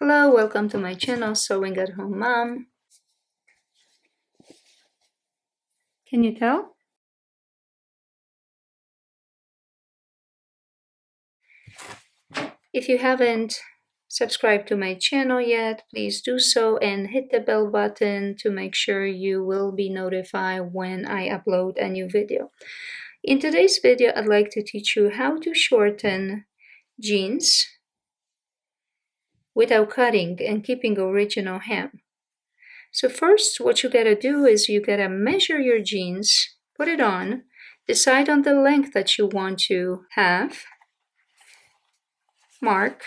Hello, welcome to my channel, Sewing at Home Mom. Can you tell? If you haven't subscribed to my channel yet, please do so and hit the bell button to make sure you will be notified when I upload a new video. In today's video, I'd like to teach you how to shorten jeans without cutting and keeping original hem. So first, what you gotta do is you gotta measure your jeans, put it on, decide on the length that you want to have, mark,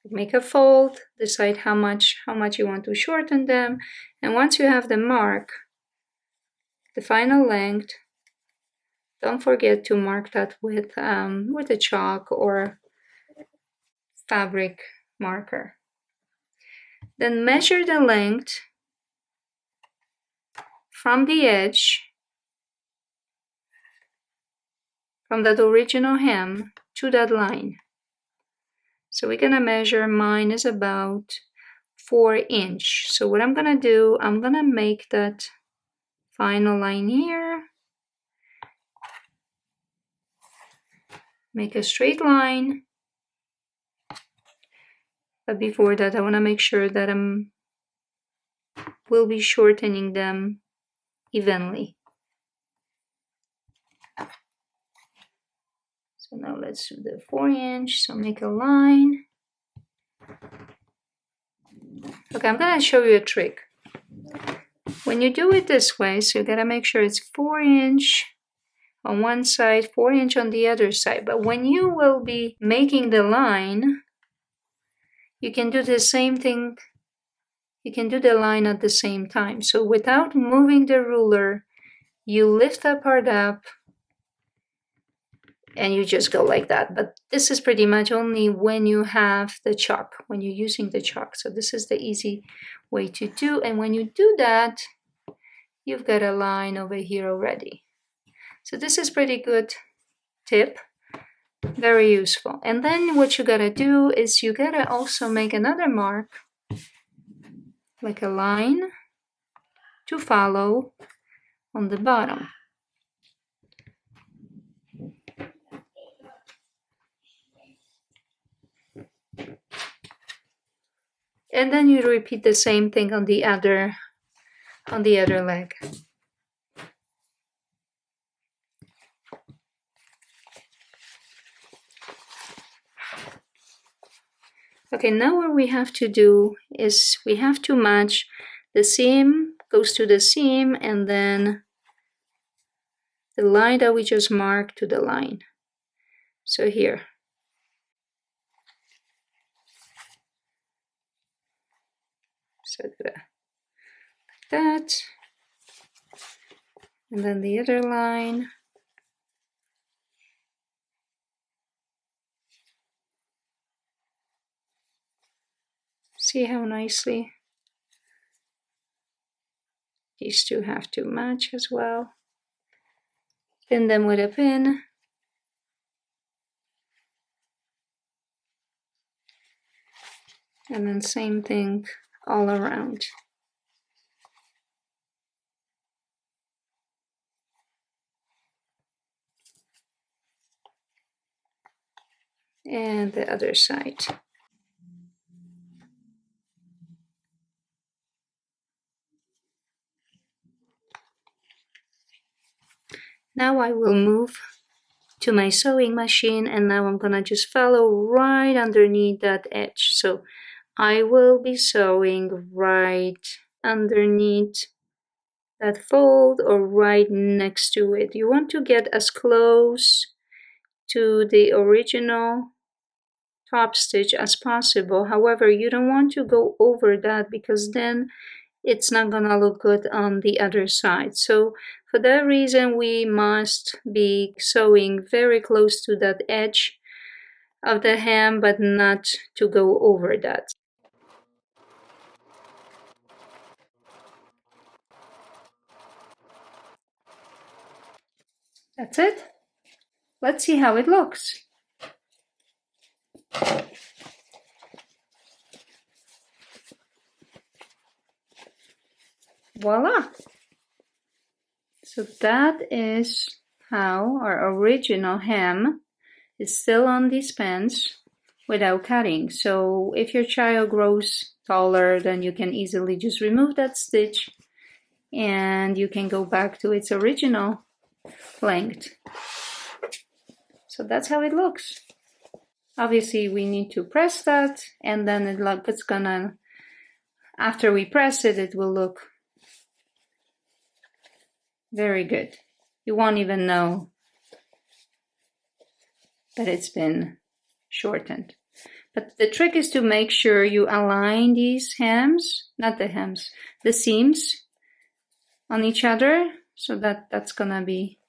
make a fold, decide how much you want to shorten them, and once you have the mark, the final length, don't forget to mark that with a chalk or fabric marker. Then measure the length from the edge, from that original hem to that line. So we're gonna measure, mine is about 4 inch. So what I'm gonna do, I'm gonna make that final line here, make a straight line. But before that, I wanna make sure that will be shortening them evenly. So now let's do the 4 inch, so make a line. Okay, I'm gonna show you a trick. When you do it this way, so you gotta make sure it's 4 inch on one side, 4 inch on the other side. But when you will be making the line, you can do the same thing. You can do the line at the same time. So without moving the ruler, you lift that part up and you just go like that. But this is pretty much only when you have the chalk, when you're using the chalk. So this is the easy way to do. And when you do that, you've got a line over here already. So this is pretty good tip, very useful. And then what you gotta do is you gotta also make another mark, like a line to follow on the bottom. And then you repeat the same thing on the other leg. Okay, now what we have to do is we have to match the seam, goes to the seam, and then the line that we just marked to the line. So here. So like that. And then the other line. See how nicely these two have to match as well. Pin them with a pin. And then same thing all around. And the other side. Now I will move to my sewing machine, and now I'm gonna just follow right underneath that edge. So I will be sewing right underneath that fold or right next to it. You want to get as close to the original top stitch as possible. However, you don't want to go over that because then it's not gonna look good on the other side. So for that reason, we must be sewing very close to that edge of the hem, but not to go over that. That's it. Let's see how it looks. Voila! So that is how our original hem is still on these pants without cutting. So if your child grows taller, then you can easily just remove that stitch and you can go back to its original length. So that's how it looks. Obviously we need to press that, and then it's gonna, after we press it, it will look very good. You won't even know that it's been shortened. But the trick is to make sure you align these hems, not the hems, the seams on each other, so that's gonna be,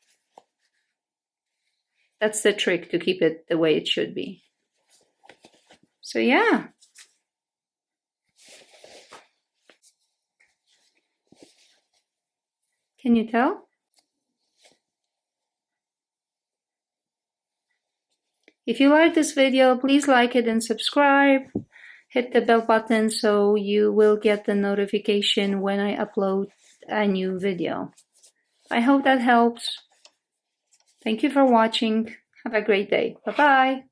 that's the trick to keep it the way it should be. So yeah. Can you tell? If you like this video, please like it and subscribe. Hit the bell button so you will get the notification when I upload a new video. I hope that helps. Thank you for watching. Have a great day. Bye-bye.